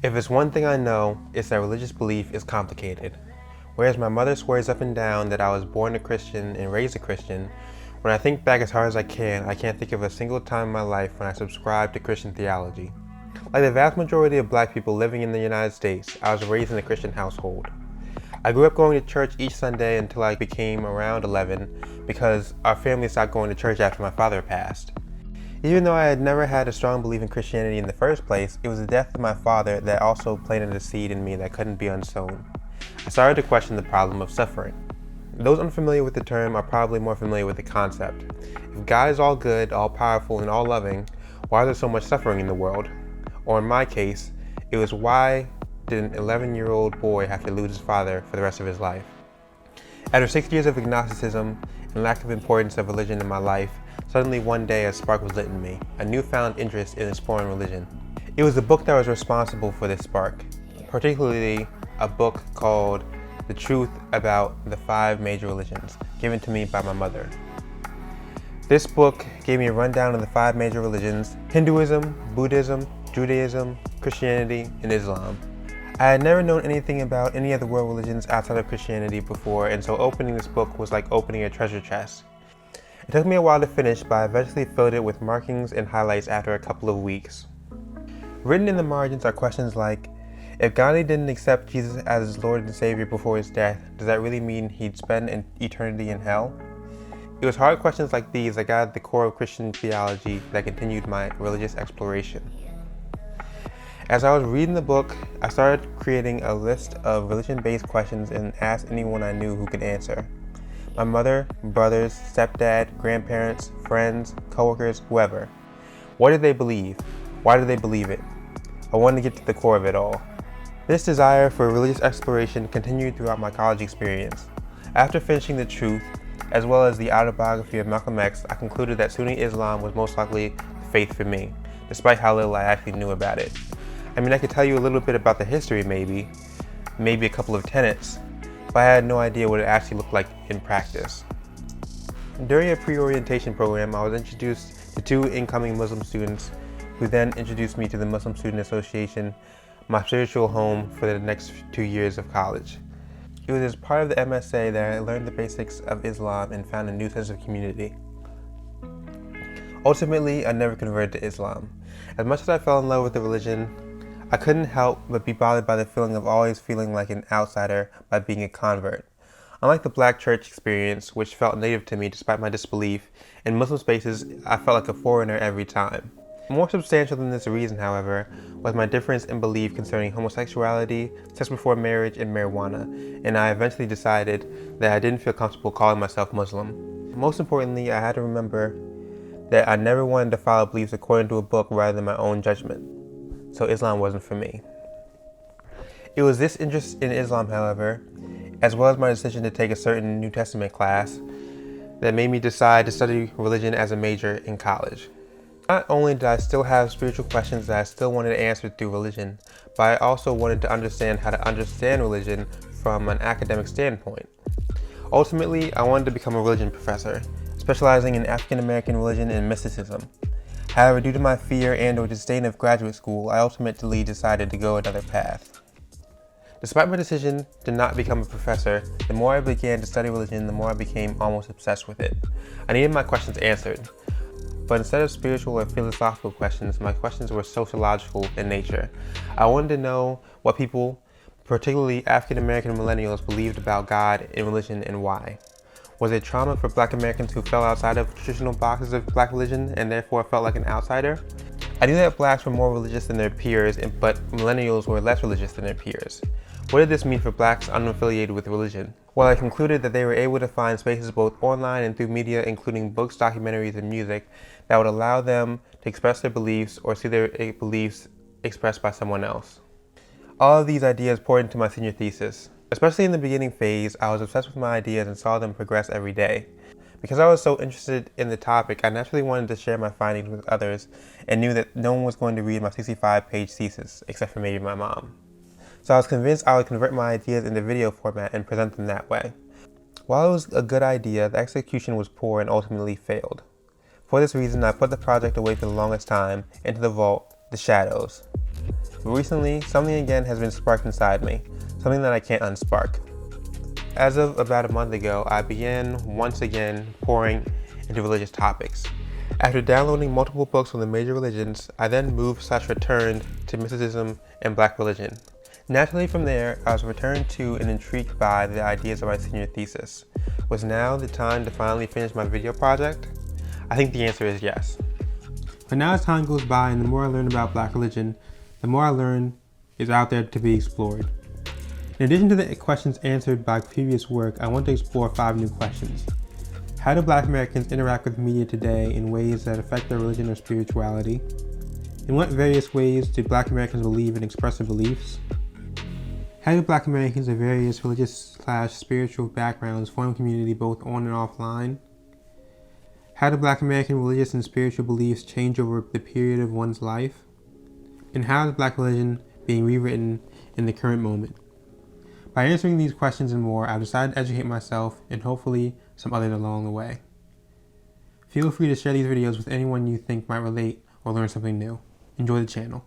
If there's one thing I know, it's that religious belief is complicated. Whereas my mother swears up and down that I was born a Christian and raised a Christian, when I think back as hard as I can't think of a single time in my life when I subscribed to Christian theology. Like the vast majority of black people living in the United States, I was raised in a Christian household. I grew up going to church each Sunday until I became around 11 because our family stopped going to church after my father passed. Even though I had never had a strong belief in Christianity in the first place, it was the death of my father that also planted a seed in me that couldn't be unsown. I started to question the problem of suffering. Those unfamiliar with the term are probably more familiar with the concept. If God is all good, all powerful, and all loving, why is there so much suffering in the world? Or in my case, it was why did an 11-year-old boy have to lose his father for the rest of his life? After 6 years of agnosticism and lack of importance of religion in my life, suddenly one day a spark was lit in me, a newfound interest in exploring religion. It was the book that was responsible for this spark, particularly a book called The Truth About the 5 Major Religions, given to me by my mother. This book gave me a rundown of the 5 major religions: Hinduism, Buddhism, Judaism, Christianity, and Islam. I had never known anything about any of the world religions outside of Christianity before, and so opening this book was like opening a treasure chest. It took me a while to finish, but I eventually filled it with markings and highlights after a couple of weeks. Written in the margins are questions like, if Gandhi didn't accept Jesus as his Lord and Savior before his death, does that really mean he'd spend an eternity in hell? It was hard questions like these that got at the core of Christian theology that continued my religious exploration. As I was reading the book, I started creating a list of religion-based questions and asked anyone I knew who could answer. My mother, brothers, stepdad, grandparents, friends, coworkers, whoever. What did they believe? Why did they believe it? I wanted to get to the core of it all. This desire for religious exploration continued throughout my college experience. After finishing The Truth, as well as the autobiography of Malcolm X, I concluded that Sunni Islam was most likely the faith for me, despite how little I actually knew about it. I mean, I could tell you a little bit about the history maybe a couple of tenets, but I had no idea what it actually looked like in practice. During a pre-orientation program, I was introduced to 2 incoming Muslim students who then introduced me to the Muslim Student Association, my spiritual home for the next 2 years of college. It was as part of the MSA that I learned the basics of Islam and found a new sense of community. Ultimately, I never converted to Islam. As much as I fell in love with the religion, I couldn't help but be bothered by the feeling of always feeling like an outsider by being a convert. Unlike the black church experience, which felt native to me despite my disbelief, in Muslim spaces I felt like a foreigner every time. More substantial than this reason, however, was my difference in belief concerning homosexuality, sex before marriage, and marijuana, and I eventually decided that I didn't feel comfortable calling myself Muslim. Most importantly, I had to remember that I never wanted to follow beliefs according to a book rather than my own judgment. So Islam wasn't for me. It was this interest in Islam, however, as well as my decision to take a certain New Testament class, that made me decide to study religion as a major in college. Not only did I still have spiritual questions that I still wanted answered through religion, but I also wanted to understand how to understand religion from an academic standpoint. Ultimately, I wanted to become a religion professor, specializing in African American religion and mysticism. However, due to my fear and/or disdain of graduate school, I ultimately decided to go another path. Despite my decision to not become a professor, the more I began to study religion, the more I became almost obsessed with it. I needed my questions answered, but instead of spiritual or philosophical questions, my questions were sociological in nature. I wanted to know what people, particularly African American millennials, believed about God and religion and why. Was it trauma for Black Americans who fell outside of traditional boxes of Black religion and therefore felt like an outsider? I knew that Blacks were more religious than their peers, but millennials were less religious than their peers. What did this mean for Blacks unaffiliated with religion? Well, I concluded that they were able to find spaces both online and through media, including books, documentaries, and music, that would allow them to express their beliefs or see their beliefs expressed by someone else. All of these ideas poured into my senior thesis. Especially in the beginning phase, I was obsessed with my ideas and saw them progress every day. Because I was so interested in the topic, I naturally wanted to share my findings with others and knew that no one was going to read my 65-page thesis, except for maybe my mom. So I was convinced I would convert my ideas into video format and present them that way. While it was a good idea, the execution was poor and ultimately failed. For this reason, I put the project away for the longest time into the vault, the shadows. But recently, something again has been sparked inside me, something that I can't unspark. As of about a month ago, I began once again pouring into religious topics. After downloading multiple books on the major religions, I then moved/returned to mysticism and black religion. Naturally from there, I was returned to and intrigued by the ideas of my senior thesis. Was now the time to finally finish my video project? I think the answer is yes. But now as time goes by and the more I learn about black religion, the more I learn is out there to be explored. In addition to the questions answered by previous work, I want to explore 5 new questions. How do black Americans interact with media today in ways that affect their religion or spirituality? In what various ways do black Americans believe and express their beliefs? How do black Americans of various religious/spiritual backgrounds form community both on and offline? How do black American religious and spiritual beliefs change over the period of one's life? And how is black religion being rewritten in the current moment? By answering these questions and more, I've decided to educate myself and hopefully some others along the way. Feel free to share these videos with anyone you think might relate or learn something new. Enjoy the channel.